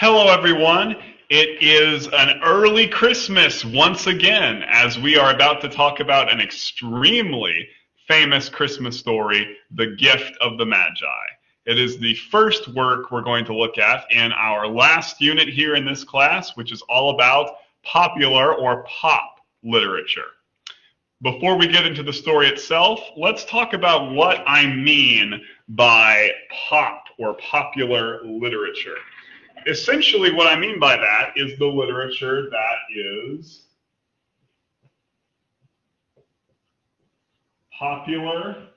Hello, everyone. It is an early Christmas once again, as we are about to talk about an extremely famous Christmas story, The Gift of the Magi. It is the first work we're going to look at in our last unit here in this class, which is all about popular or pop literature. Before we get into the story itself, let's talk about what I mean by pop or popular literature. Essentially, what I mean by that is the literature that is popular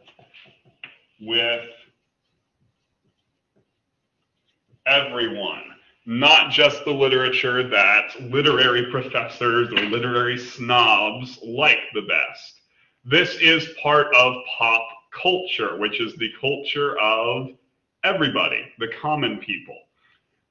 with everyone, not just the literature that literary professors or literary snobs like the best. This is part of pop culture, which is the culture of everybody, the common people.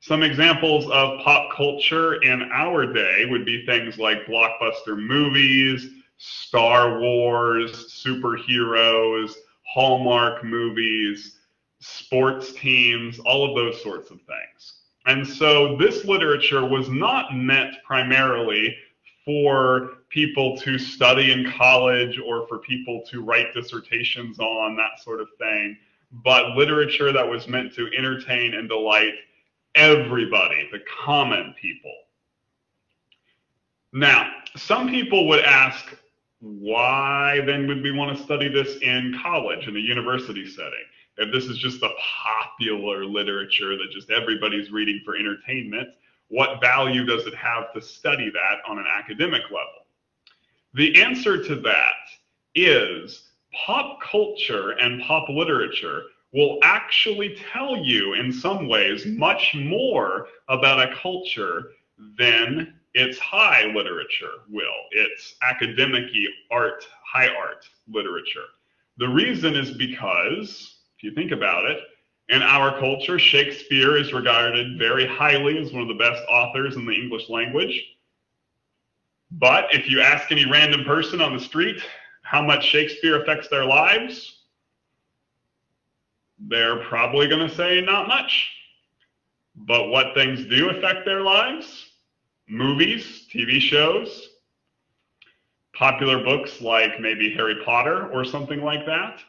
Some examples of pop culture in our day would be things like blockbuster movies, Star Wars, superheroes, Hallmark movies, sports teams, all of those sorts of things. And so this literature was not meant primarily for people to study in college or for people to write dissertations on, that sort of thing, but literature that was meant to entertain and delight everybody, the common people. Now, some people would ask, why then would we want to study this in college, in a university setting? If this is just a popular literature that just everybody's reading for entertainment, what value does it have to study that on an academic level? The answer to that is pop culture and pop literature will actually tell you in some ways much more about a culture than its high literature will, its academic-y art, high art literature. The reason is because, if you think about it, in our culture, Shakespeare is regarded very highly as one of the best authors in the English language. But if you ask any random person on the street how much Shakespeare affects their lives, they're probably going to say not much. But what things do affect their lives? Movies, TV shows, popular books like maybe Harry Potter or something like that.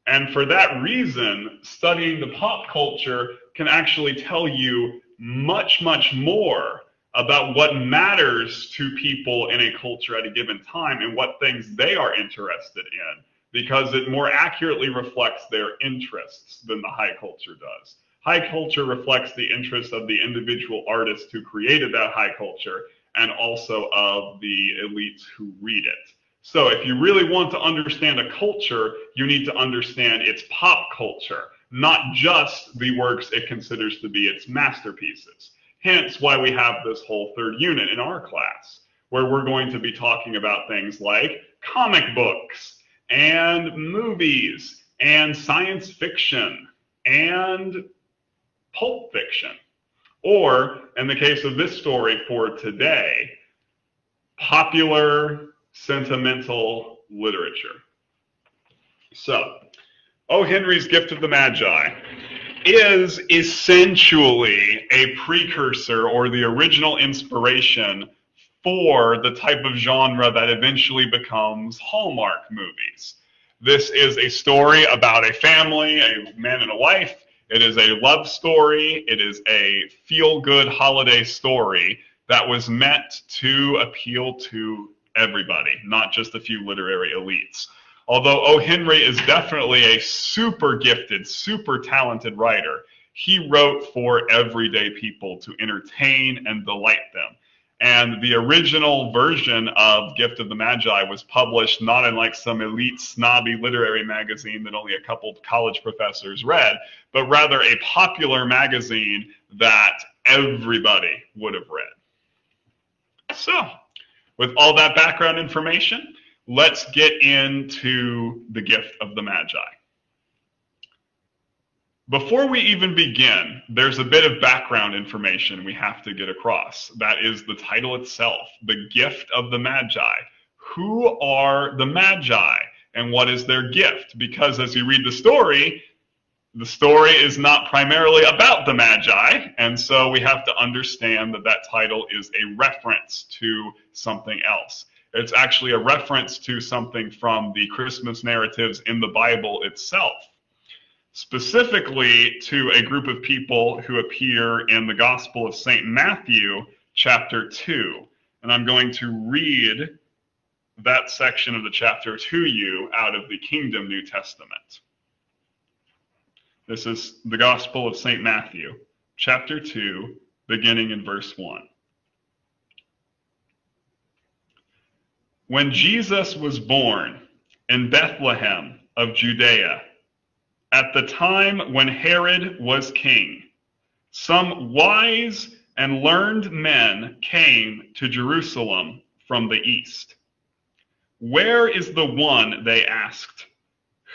And for that reason, studying the pop culture can actually tell you much, much more about what matters to people in a culture at a given time and what things they are interested in, because it more accurately reflects their interests than the high culture does. High culture reflects the interests of the individual artists who created that high culture and also of the elites who read it. So if you really want to understand a culture, you need to understand its pop culture, not just the works it considers to be its masterpieces. Hence why we have this whole third unit in our class, where we're going to be talking about things like comic books, and movies, and science fiction, and pulp fiction. Or, in the case of this story for today, popular sentimental literature. So, O. Henry's Gift of the Magi is essentially a precursor or the original inspiration for the type of genre that eventually becomes Hallmark movies. This is a story about a family, a man and a wife. It is a love story. It is a feel-good holiday story that was meant to appeal to everybody, not just a few literary elites. Although O. Henry is definitely a super gifted, super talented writer, he wrote for everyday people to entertain and delight them. And the original version of Gift of the Magi was published not in like some elite snobby literary magazine that only a couple college professors read, but rather a popular magazine that everybody would have read. So, with all that background information, let's get into the Gift of the Magi. Before we even begin, there's a bit of background information we have to get across. That is the title itself, The Gift of the Magi. Who are the Magi and what is their gift? Because as you read the story, the story is not primarily about the Magi, and so we have to understand that that title is a reference to something else. It's actually a reference to something from the Christmas narratives in the Bible itself, specifically to a group of people who appear in the Gospel of St. Matthew, chapter 2. And I'm going to read that section of the chapter to you out of the Kingdom New Testament. This is the Gospel of St. Matthew, chapter 2, beginning in verse 1. When Jesus was born in Bethlehem of Judea, at the time when Herod was king, some wise and learned men came to Jerusalem from the east. "Where is the one," they asked,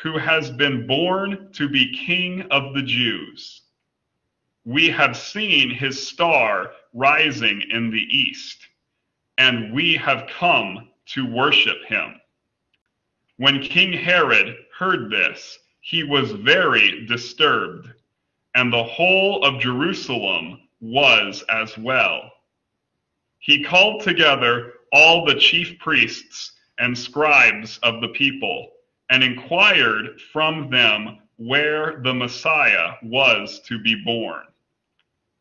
"who has been born to be King of the Jews? We have seen his star rising in the east, and we have come to worship him." When King Herod heard this, he was very disturbed, and the whole of Jerusalem was as well. He called together all the chief priests and scribes of the people, and inquired from them where the Messiah was to be born.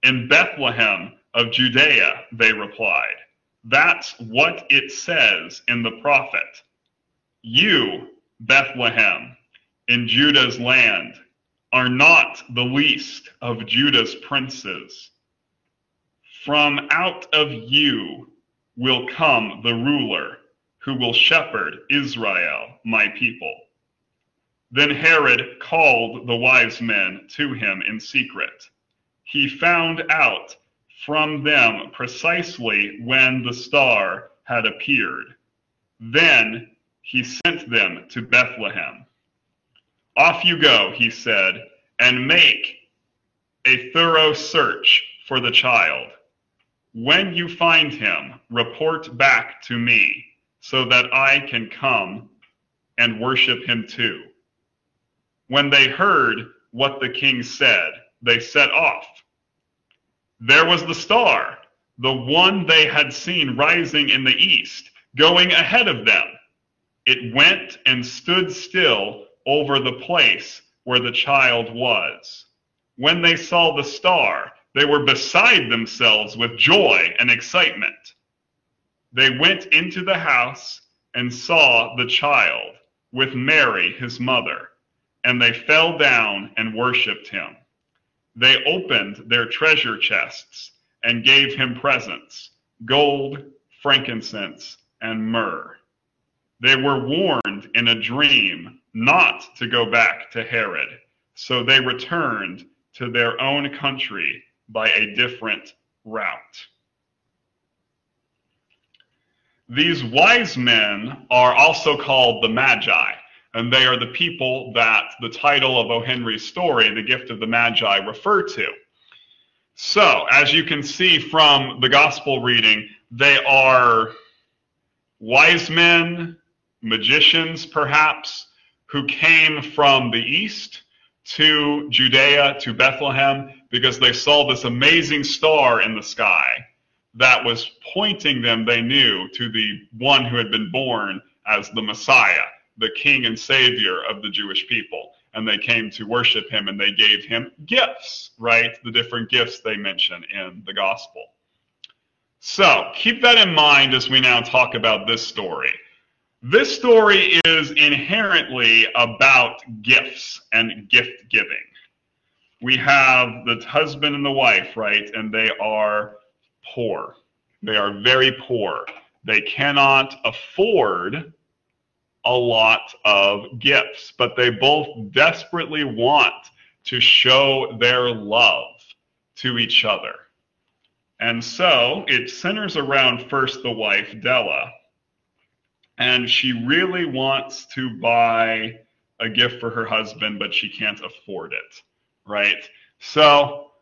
"In Bethlehem of Judea," they replied. "That's what it says in the prophet. You, Bethlehem, in Judah's land, are not the least of Judah's princes. From out of you will come the ruler who will shepherd Israel, my people." Then Herod called the wise men to him in secret. He found out from them precisely when the star had appeared. Then he sent them to Bethlehem. "Off you go," he said, "and make a thorough search for the child. When you find him, report back to me, so that I can come and worship him too." When they heard what the king said, they set off. There was the star, the one they had seen rising in the east, going ahead of them. It went and stood still over the place where the child was. When they saw the star, they were beside themselves with joy and excitement. They went into the house and saw the child with Mary, his mother, and they fell down and worshipped him. They opened their treasure chests and gave him presents: gold, frankincense, and myrrh. They were warned in a dream not to go back to Herod, so they returned to their own country by a different route. These wise men are also called the Magi, and they are the people that the title of O. Henry's story, The Gift of the Magi, refer to. So, as you can see from the gospel reading, they are wise men, magicians perhaps, who came from the east to Judea, to Bethlehem, because they saw this amazing star in the sky that was pointing them, they knew, to the one who had been born as the Messiah, the King and Savior of the Jewish people. And they came to worship him, and they gave him gifts, right? The different gifts they mention in the gospel. So keep that in mind as we now talk about this story. This story is inherently about gifts and gift giving. We have the husband and the wife, right? And they are poor. They are very poor. They cannot afford a lot of gifts, but they both desperately want to show their love to each other. And so it centers around first the wife, Della, and she really wants to buy a gift for her husband, but she can't afford it, right? So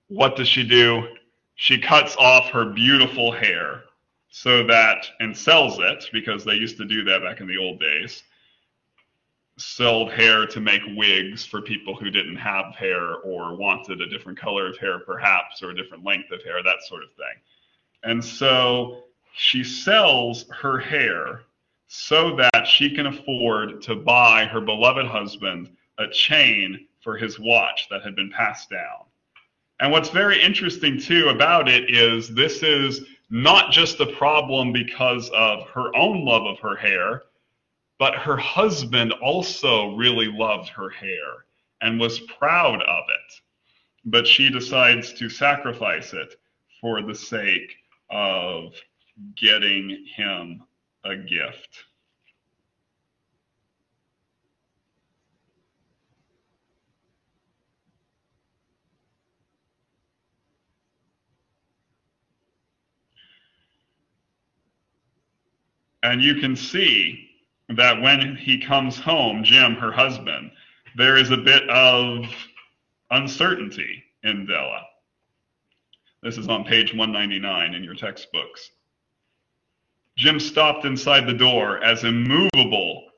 what does she do? She cuts off her beautiful hair so that, and sells it, because they used to do that back in the old days, sold hair to make wigs for people who didn't have hair or wanted a different color of hair perhaps, or a different length of hair, that sort of thing. And so she sells her hair so that she can afford to buy her beloved husband a chain for his watch that had been passed down. And what's very interesting too about it is this is not just a problem because of her own love of her hair, but her husband also really loved her hair and was proud of it. But she decides to sacrifice it for the sake of getting him a gift. And you can see that when he comes home, Jim, her husband, there is a bit of uncertainty in Della. This is on page 199 in your textbooks. Jim stopped inside the door as immovable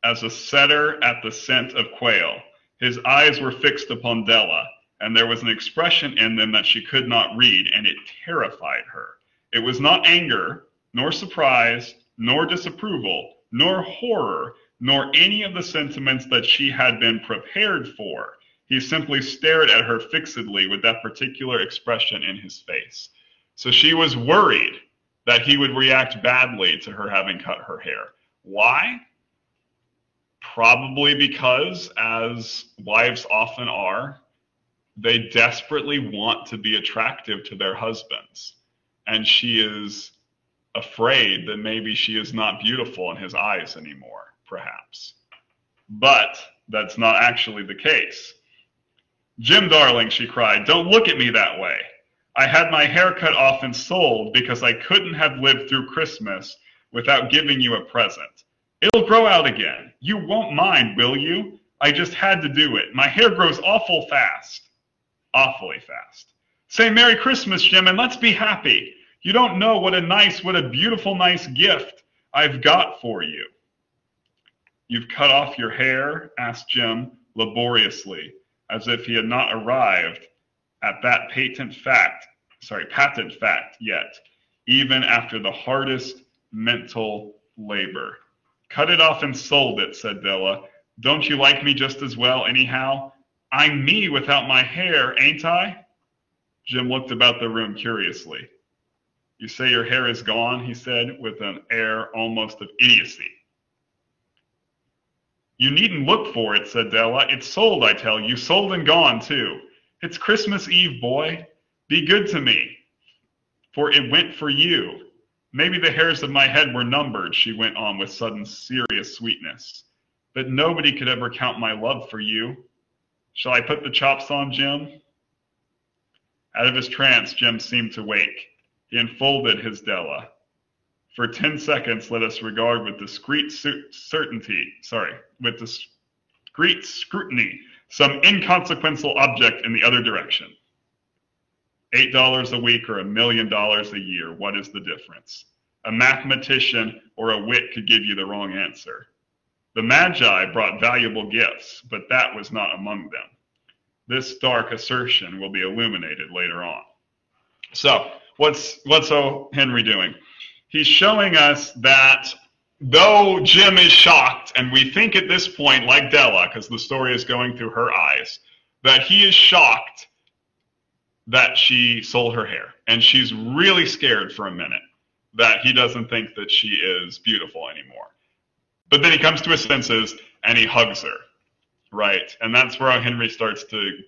as a setter at the scent of quail. His eyes were fixed upon Della, and there was an expression in them that she could not read, and it terrified her. It was not anger, nor surprise, nor disapproval, nor horror, nor any of the sentiments that she had been prepared for. He simply stared at her fixedly with that particular expression in his face. So she was worried that he would react badly to her having cut her hair. Why? Probably because, as wives often are, they desperately want to be attractive to their husbands. And she is afraid that maybe she is not beautiful in his eyes anymore, perhaps. But that's not actually the case. "Jim, darling," she cried, "don't look at me that way. I had my hair cut off and sold because I couldn't have lived through Christmas without giving you a present. It'll grow out again. You won't mind, will you? I just had to do it. My hair grows awful fast." Awfully fast. "Say Merry Christmas, Jim, and let's be happy. You don't know what a beautiful, nice gift I've got for you." "You've cut off your hair?" asked Jim laboriously, as if he had not arrived at that patent fact yet, even after the hardest mental labor. "Cut it off and sold it," said Della. "Don't you like me just as well, anyhow? I'm me without my hair, ain't I?" Jim looked about the room curiously. "You say your hair is gone?" he said, with an air almost of idiocy. "You needn't look for it," said Della. "It's sold, I tell you, sold and gone, too. It's Christmas Eve, boy. Be good to me, for it went for you. Maybe the hairs of my head were numbered," she went on with sudden serious sweetness. "But nobody could ever count my love for you. Shall I put the chops on, Jim?" Out of his trance, Jim seemed to wake. He enfolded his Della. "For 10 seconds, let us regard with discreet scrutiny some inconsequential object in the other direction. $8 a week or $1 million a year, what is the difference? A mathematician or a wit could give you the wrong answer. The Magi brought valuable gifts, but that was not among them. This dark assertion will be illuminated later on." So, what's O. Henry doing? He's showing us that though Jim is shocked, and we think at this point, like Della, because the story is going through her eyes, that he is shocked that she sold her hair. And she's really scared for a minute that he doesn't think that she is beautiful anymore. But then he comes to his senses and he hugs her, right? And that's where Henry starts to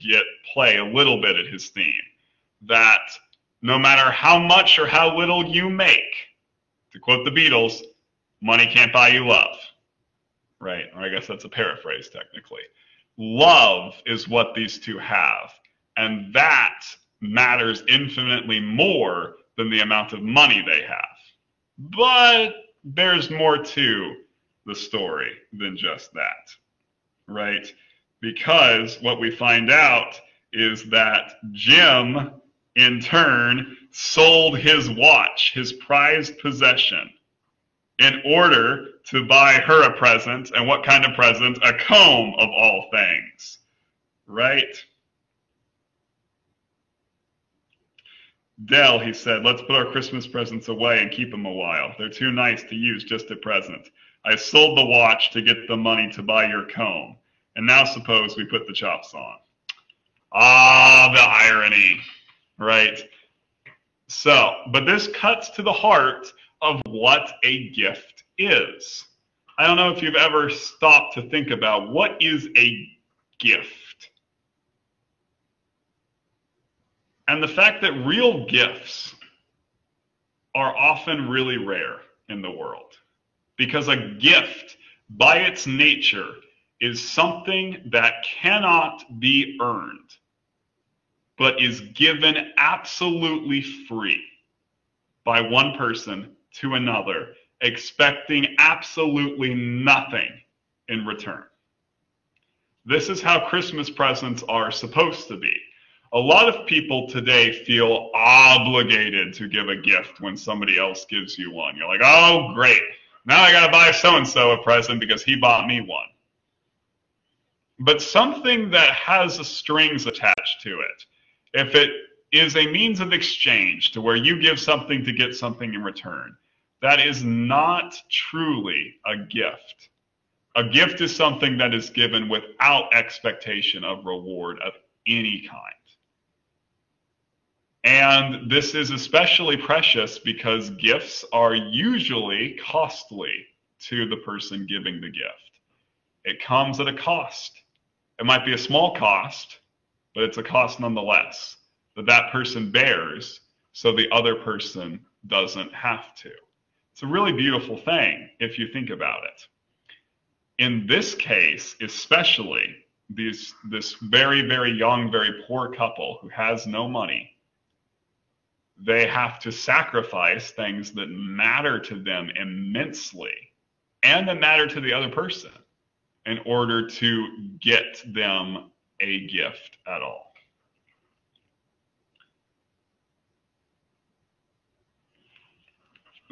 play a little bit at his theme, that no matter how much or how little you make, to quote the Beatles, money can't buy you love, right? Or I guess that's a paraphrase technically. Love is what these two have, and that matters infinitely more than the amount of money they have. But there's more to the story than just that, right? Because what we find out is that Jim, in turn, sold his watch, his prized possession, in order to buy her a present. And what kind of present? A comb, of all things, right? Dell, he said, let's put our Christmas presents away and keep them a while. They're too nice to use just at present. I sold the watch to get the money to buy your comb. And now suppose we put the chops on. Ah, the irony, right? So, but this cuts to the heart of what a gift is. I don't know if you've ever stopped to think about what is a gift. And the fact that real gifts are often really rare in the world. Because a gift, by its nature, is something that cannot be earned, but is given absolutely free by one person to another, expecting absolutely nothing in return. This is how Christmas presents are supposed to be. A lot of people today feel obligated to give a gift when somebody else gives you one. You're like, oh, great. Now I got to buy so-and-so a present because he bought me one. But something that has strings attached to it, if it is a means of exchange to where you give something to get something in return, that is not truly a gift. A gift is something that is given without expectation of reward of any kind. And this is especially precious because gifts are usually costly to the person giving the gift. It comes at a cost. It might be a small cost, but it's a cost nonetheless that person bears so the other person doesn't have to. It's a really beautiful thing if you think about it. In this case, especially, this very, very young, very poor couple who has no money, they have to sacrifice things that matter to them immensely and that matter to the other person in order to get them a gift at all.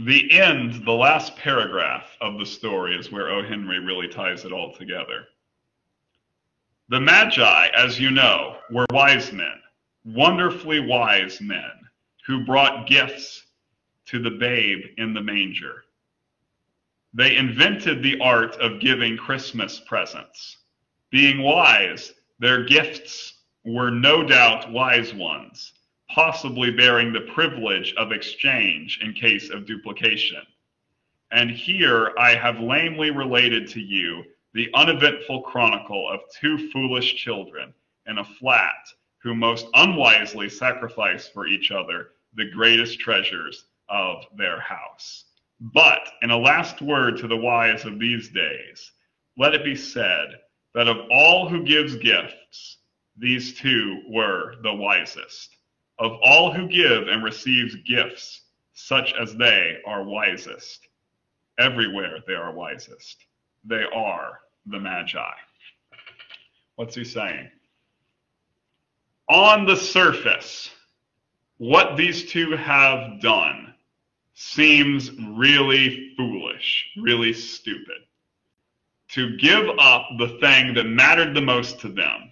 The end, the last paragraph of the story is where O. Henry really ties it all together. The Magi, as you know, were wise men, wonderfully wise men, who brought gifts to the babe in the manger. They invented the art of giving Christmas presents. Being wise, their gifts were no doubt wise ones, possibly bearing the privilege of exchange in case of duplication. And here I have lamely related to you the uneventful chronicle of two foolish children in a flat who most unwisely sacrifice for each other the greatest treasures of their house. But in a last word to the wise of these days, let it be said that of all who gives gifts, these two were the wisest. Of all who give and receives gifts, such as they are wisest. Everywhere they are wisest. They are the Magi. What's he saying? On the surface, what these two have done seems really foolish, really stupid. To give up the thing that mattered the most to them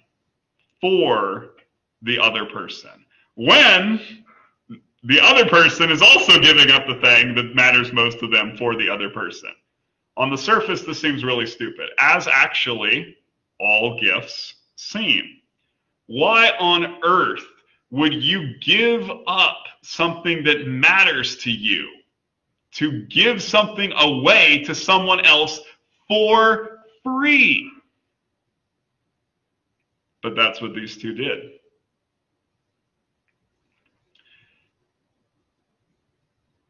for the other person, when the other person is also giving up the thing that matters most to them for the other person. On the surface, this seems really stupid, as actually all gifts seem. Why on earth would you give up something that matters to you to give something away to someone else for free? But that's what these two did.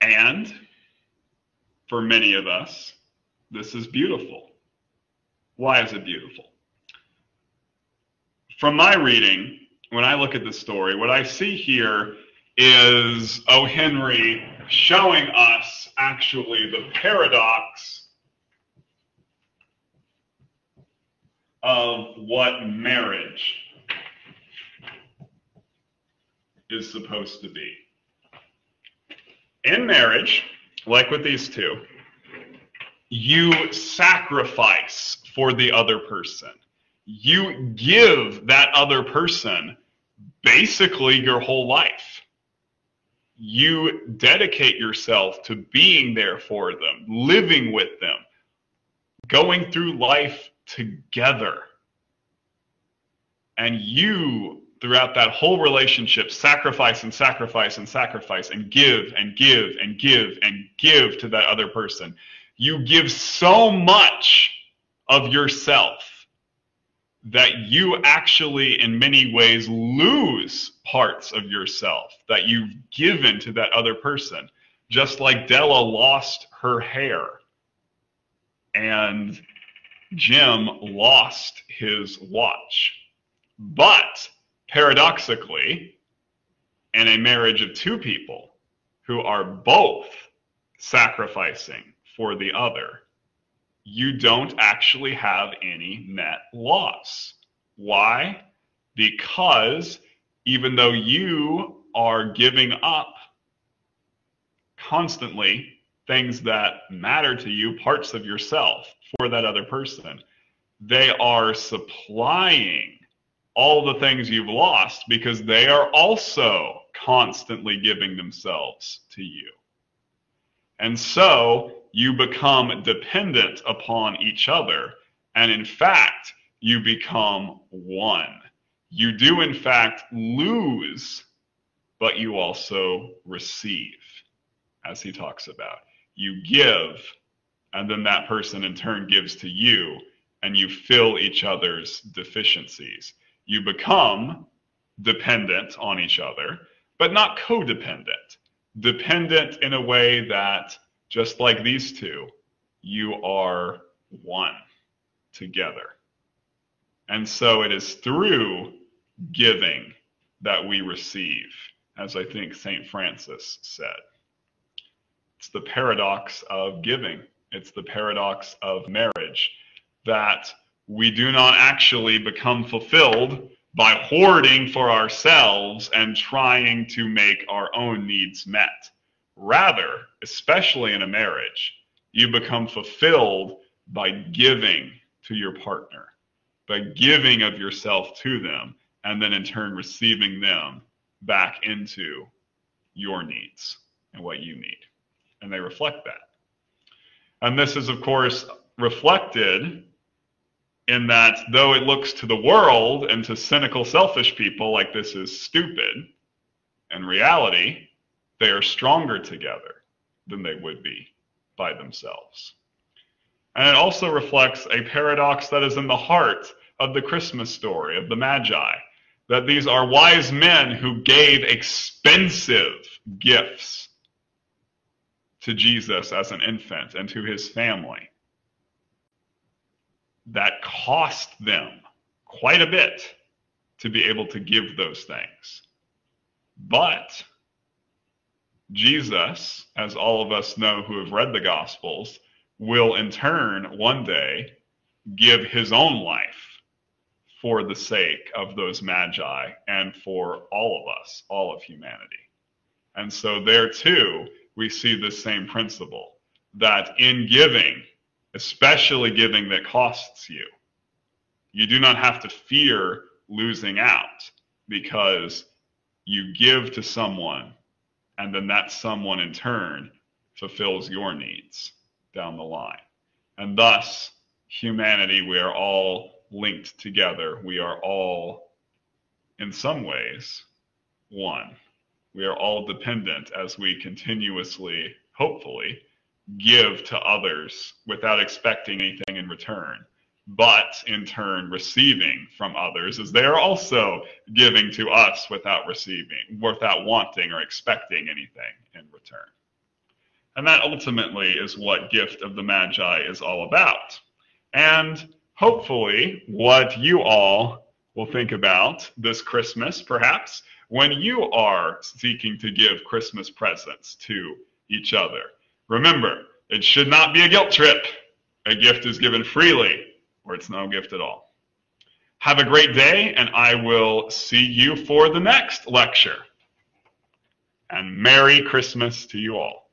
And for many of us, this is beautiful. Why is it beautiful? From my reading, when I look at the story, what I see here is O. Henry showing us actually the paradox of what marriage is supposed to be. In marriage, like with these two, You sacrifice for the other person. You give that other person basically your whole life. You dedicate yourself to being there for them, living with them, going through life together. And you, throughout that whole relationship, sacrifice and sacrifice and sacrifice and give and give and give and give to that other person. You give so much of yourself that you actually, in many ways, lose parts of yourself that you've given to that other person. Just like Della lost her hair and Jim lost his watch. But paradoxically, in a marriage of two people who are both sacrificing for the other, you don't actually have any net loss. Why? Because even though you are giving up constantly things that matter to you, parts of yourself, for that other person, they are supplying all the things you've lost because they are also constantly giving themselves to you. And so you become dependent upon each other, and in fact, you become one. You do in fact lose, but you also receive, as he talks about. You give, and then that person in turn gives to you, and you fill each other's deficiencies. You become dependent on each other, but not codependent. Dependent in a way that, just like these two, you are one together. And so it is through giving that we receive, as I think St. Francis said. It's the paradox of giving. It's the paradox of marriage, that we do not actually become fulfilled by hoarding for ourselves and trying to make our own needs met. Rather, especially in a marriage, you become fulfilled by giving to your partner, by giving of yourself to them, and then in turn receiving them back into your needs and what you need. And they reflect that. And this is, of course, reflected in that though it looks to the world and to cynical, selfish people like this is stupid, in reality, they are stronger together than they would be by themselves. And it also reflects a paradox that is in the heart of the Christmas story of the Magi, that these are wise men who gave expensive gifts to Jesus as an infant and to his family that cost them quite a bit to be able to give those things. But Jesus, as all of us know who have read the Gospels, will in turn one day give his own life for the sake of those Magi and for all of us, all of humanity. And so there too, we see the same principle, that in giving, especially giving that costs you, you do not have to fear losing out, because you give to someone and then that someone in turn fulfills your needs down the line. And thus, humanity, we are all linked together. We are all, in some ways, one. We are all dependent as we continuously, hopefully, give to others without expecting anything in return, but in turn receiving from others as they are also giving to us without receiving, without wanting or expecting anything in return. And that ultimately is what Gift of the Magi is all about. And hopefully what you all will think about this Christmas, perhaps, when you are seeking to give Christmas presents to each other. Remember, it should not be a guilt trip. A gift is given freely, or it's no gift at all. Have a great day, and I will see you for the next lecture. And Merry Christmas to you all.